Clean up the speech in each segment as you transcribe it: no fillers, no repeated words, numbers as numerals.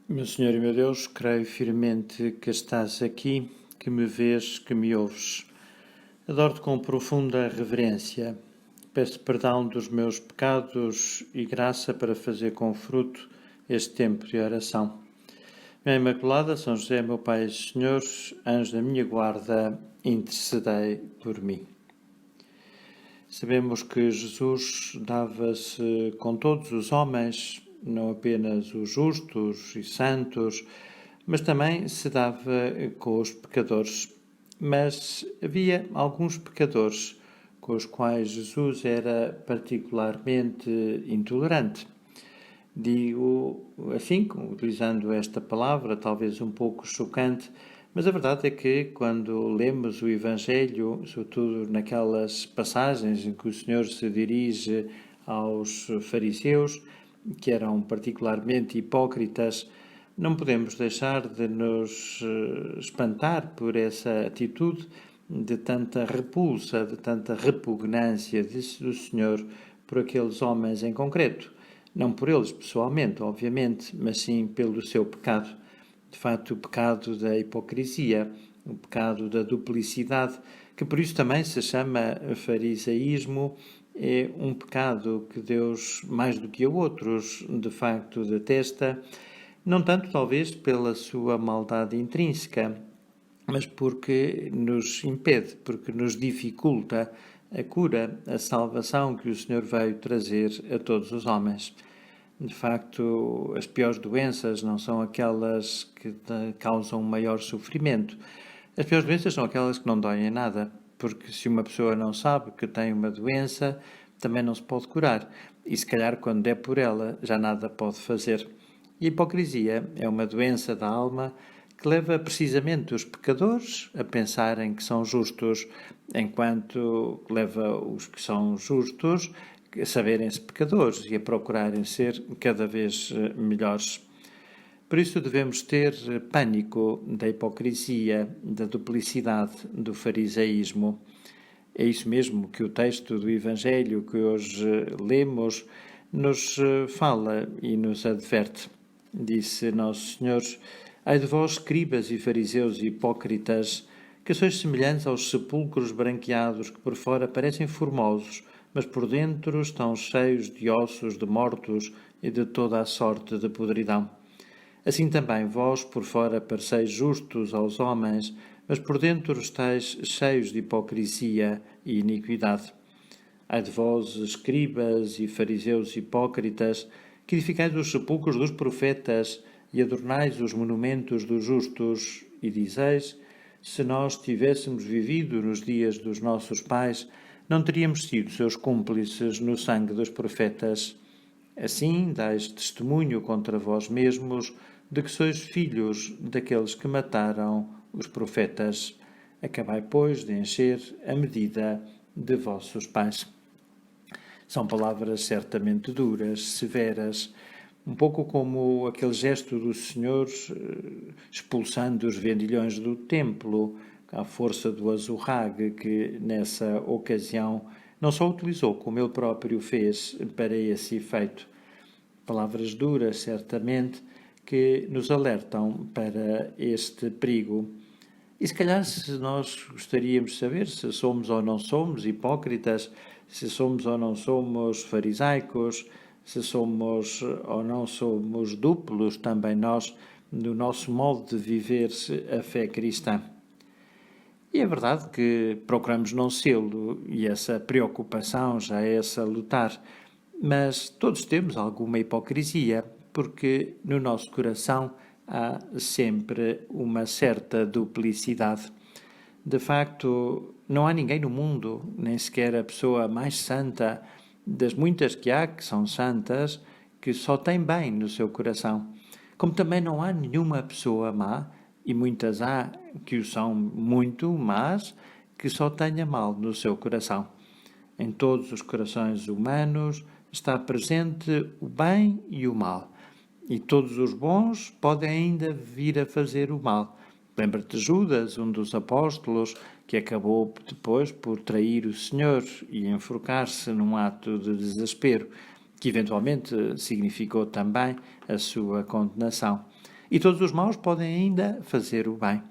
Meu Senhor e meu Deus, creio firmemente que estás aqui, que me vês, que me ouves. Adoro-te com profunda reverência. Peço perdão dos meus pecados e graça para fazer com fruto este tempo de oração. Minha Imaculada, São José, meu Pai e Senhor, anjo da minha guarda, intercedei por mim. Sabemos que Jesus dava-se com todos os homens, não apenas os justos e santos, mas também se dava com os pecadores. Mas havia alguns pecadores com os quais Jesus era particularmente intolerante. Digo assim, utilizando esta palavra, talvez um pouco chocante, mas a verdade é que quando lemos o Evangelho, sobretudo naquelas passagens em que o Senhor se dirige aos fariseus, que eram particularmente hipócritas, não podemos deixar de nos espantar por essa atitude de tanta repulsa, de tanta repugnância do Senhor por aqueles homens em concreto. Não por eles pessoalmente, obviamente, mas sim pelo seu pecado. De facto, o pecado da hipocrisia, o pecado da duplicidade, que por isso também se chama farisaísmo, é um pecado que Deus, mais do que a outros, de facto detesta, não tanto talvez pela sua maldade intrínseca, mas porque nos impede, porque nos dificulta a cura, a salvação que o Senhor veio trazer a todos os homens. De facto, as piores doenças não são aquelas que causam maior sofrimento. As piores doenças são aquelas que não doem nada, porque se uma pessoa não sabe que tem uma doença, também não se pode curar. E se calhar, quando é por ela, já nada pode fazer. E a hipocrisia é uma doença da alma que leva precisamente os pecadores a pensarem que são justos, enquanto leva os que são justos a saberem-se pecadores e a procurarem ser cada vez melhores. Por isso devemos ter pânico da hipocrisia, da duplicidade, do farisaísmo. É isso mesmo que o texto do Evangelho que hoje lemos nos fala e nos adverte. Disse Nosso Senhor: ai de vós, escribas e fariseus e hipócritas, que sois semelhantes aos sepulcros branqueados que por fora parecem formosos, mas por dentro estão cheios de ossos de mortos e de toda a sorte de podridão. Assim também vós por fora pareceis justos aos homens, mas por dentro estáis cheios de hipocrisia e iniquidade. Ai de vós, escribas e fariseus hipócritas, que edificais os sepulcros dos profetas e adornais os monumentos dos justos, e dizeis: se nós tivéssemos vivido nos dias dos nossos pais, não teríamos sido seus cúmplices no sangue dos profetas. Assim dais testemunho contra vós mesmos de que sois filhos daqueles que mataram os profetas. Acabai, pois, de encher a medida de vossos pais. São palavras certamente duras, severas, um pouco como aquele gesto do Senhor expulsando os vendilhões do templo, à força do azurrague que, nessa ocasião, não só utilizou, como ele próprio fez para esse efeito. Palavras duras, certamente, que nos alertam para este perigo. E se calhar se nós gostaríamos de saber se somos ou não somos hipócritas, se somos ou não somos farisaicos, se somos ou não somos duplos também nós no nosso modo de viver a fé cristã. E é verdade que procuramos não sê-lo e essa preocupação já é salutar, mas todos temos alguma hipocrisia, porque no nosso coração há sempre uma certa duplicidade. De facto, não há ninguém no mundo, nem sequer a pessoa mais santa, das muitas que há que são santas, que só tem bem no seu coração. Como também não há nenhuma pessoa má, e muitas há que o são muito más, que só tenha mal no seu coração. Em todos os corações humanos está presente o bem e o mal. E todos os bons podem ainda vir a fazer o mal. Lembra-te de Judas, um dos apóstolos, que acabou depois por trair o Senhor e enforcar-se num ato de desespero, que eventualmente significou também a sua condenação. E todos os maus podem ainda fazer o bem.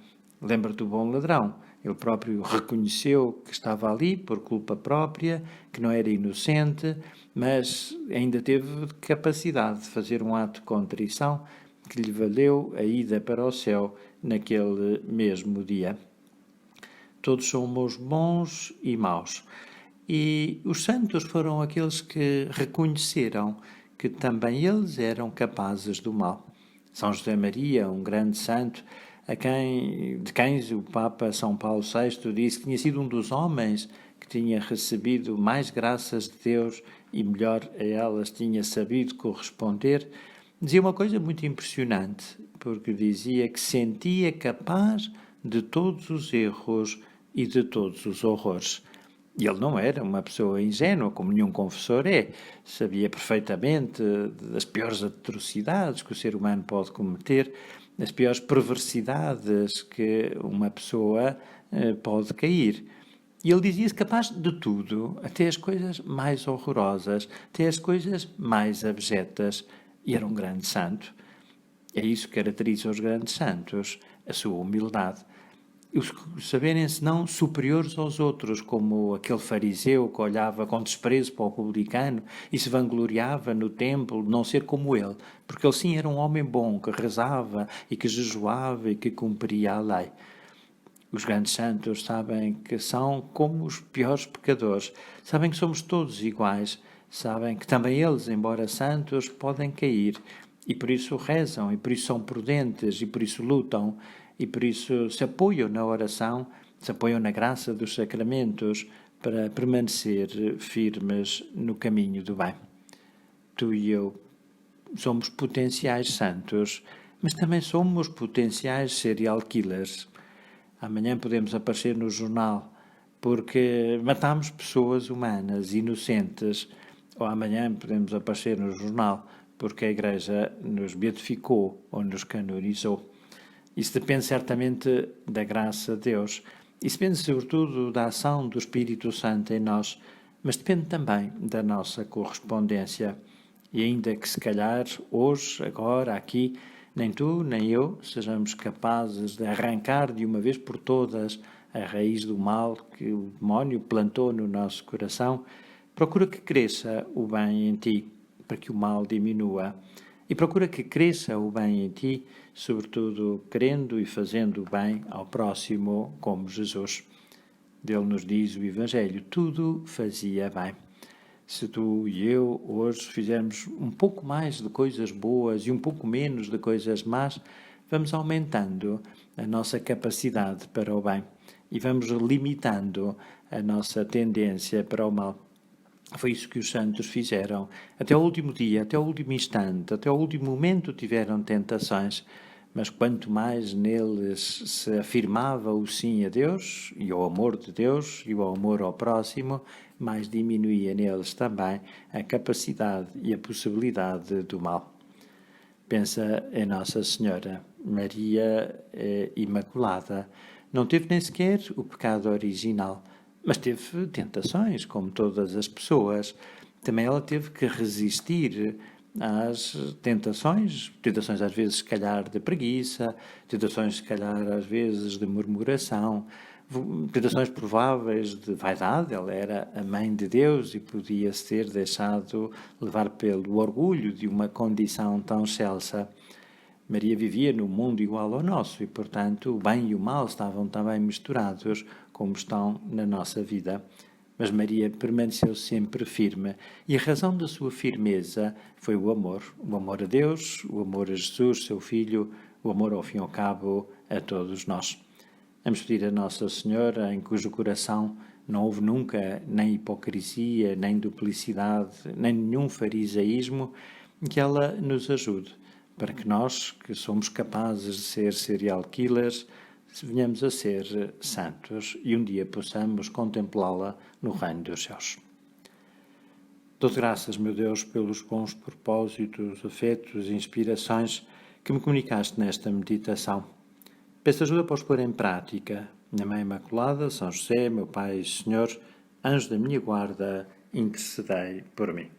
Lembra-te do bom ladrão. Ele próprio reconheceu que estava ali por culpa própria, que não era inocente, mas ainda teve capacidade de fazer um ato de contrição que lhe valeu a ida para o céu naquele mesmo dia. Todos somos bons e maus. E os santos foram aqueles que reconheceram que também eles eram capazes do mal. São José Maria, um grande santo, de quem o Papa São Paulo VI disse que tinha sido um dos homens que tinha recebido mais graças de Deus e melhor a elas tinha sabido corresponder, dizia uma coisa muito impressionante, porque dizia que sentia capaz de todos os erros e de todos os horrores. E ele não era uma pessoa ingênua, como nenhum confessor é. Sabia perfeitamente das piores atrocidades que o ser humano pode cometer, das piores perversidades que uma pessoa pode cair. E ele dizia-se capaz de tudo, até as coisas mais horrorosas, até as coisas mais abjetas. E era um grande santo. É isso que caracteriza os grandes santos, a sua humildade. Os saberem-se não superiores aos outros, como aquele fariseu que olhava com desprezo para o publicano e se vangloriava no templo de não ser como ele, porque ele sim era um homem bom, que rezava e que jejuava e que cumpria a lei. Os grandes santos sabem que são como os piores pecadores, sabem que somos todos iguais, sabem que também eles, embora santos, podem cair, e por isso rezam, e por isso são prudentes, e por isso lutam, e por isso se apoiam na oração, se apoiam na graça dos sacramentos para permanecer firmes no caminho do bem. Tu e eu somos potenciais santos, mas também somos potenciais serial killers. Amanhã podemos aparecer no jornal porque matamos pessoas humanas, inocentes, ou amanhã podemos aparecer no jornal porque a Igreja nos beatificou ou nos canonizou. Isso depende certamente da graça de Deus. Isso depende sobretudo da ação do Espírito Santo em nós, mas depende também da nossa correspondência. E ainda que se calhar hoje, agora, aqui, nem tu nem eu sejamos capazes de arrancar de uma vez por todas a raiz do mal que o demónio plantou no nosso coração, procura que cresça o bem em ti, para que o mal diminua. E procura que cresça o bem em ti, sobretudo querendo e fazendo o bem ao próximo como Jesus. Dele nos diz o Evangelho, tudo fazia bem. Se tu e eu hoje fizermos um pouco mais de coisas boas e um pouco menos de coisas más, vamos aumentando a nossa capacidade para o bem e vamos limitando a nossa tendência para o mal. Foi isso que os santos fizeram. Até o último dia, até o último instante, até o último momento tiveram tentações, mas quanto mais neles se afirmava o sim a Deus, e ao amor de Deus, e ao amor ao próximo, mais diminuía neles também a capacidade e a possibilidade do mal. Pensa em Nossa Senhora, Maria Imaculada. Não teve nem sequer o pecado original, mas teve tentações, como todas as pessoas. Também ela teve que resistir às tentações às vezes se calhar de preguiça, tentações se calhar às vezes de murmuração, tentações prováveis de vaidade. Ela era a mãe de Deus e podia ser deixado levar pelo orgulho de uma condição tão excelsa. Maria vivia num mundo igual ao nosso e, portanto, o bem e o mal estavam também misturados, como estão na nossa vida. Mas Maria permaneceu sempre firme e a razão da sua firmeza foi o amor a Deus, o amor a Jesus, seu Filho, o amor ao fim e ao cabo a todos nós. Vamos pedir a Nossa Senhora, em cujo coração não houve nunca nem hipocrisia, nem duplicidade, nem nenhum farisaísmo, que ela nos ajude, para que nós, que somos capazes de ser serial killers, venhamos a ser santos e um dia possamos contemplá-la no reino dos céus. Dou-te graças, meu Deus, pelos bons propósitos, afetos e inspirações que me comunicaste nesta meditação. Peço ajuda para os pôr em prática. Minha Mãe Imaculada, São José, meu Pai e Senhor, anjo da minha guarda, intercedei por mim.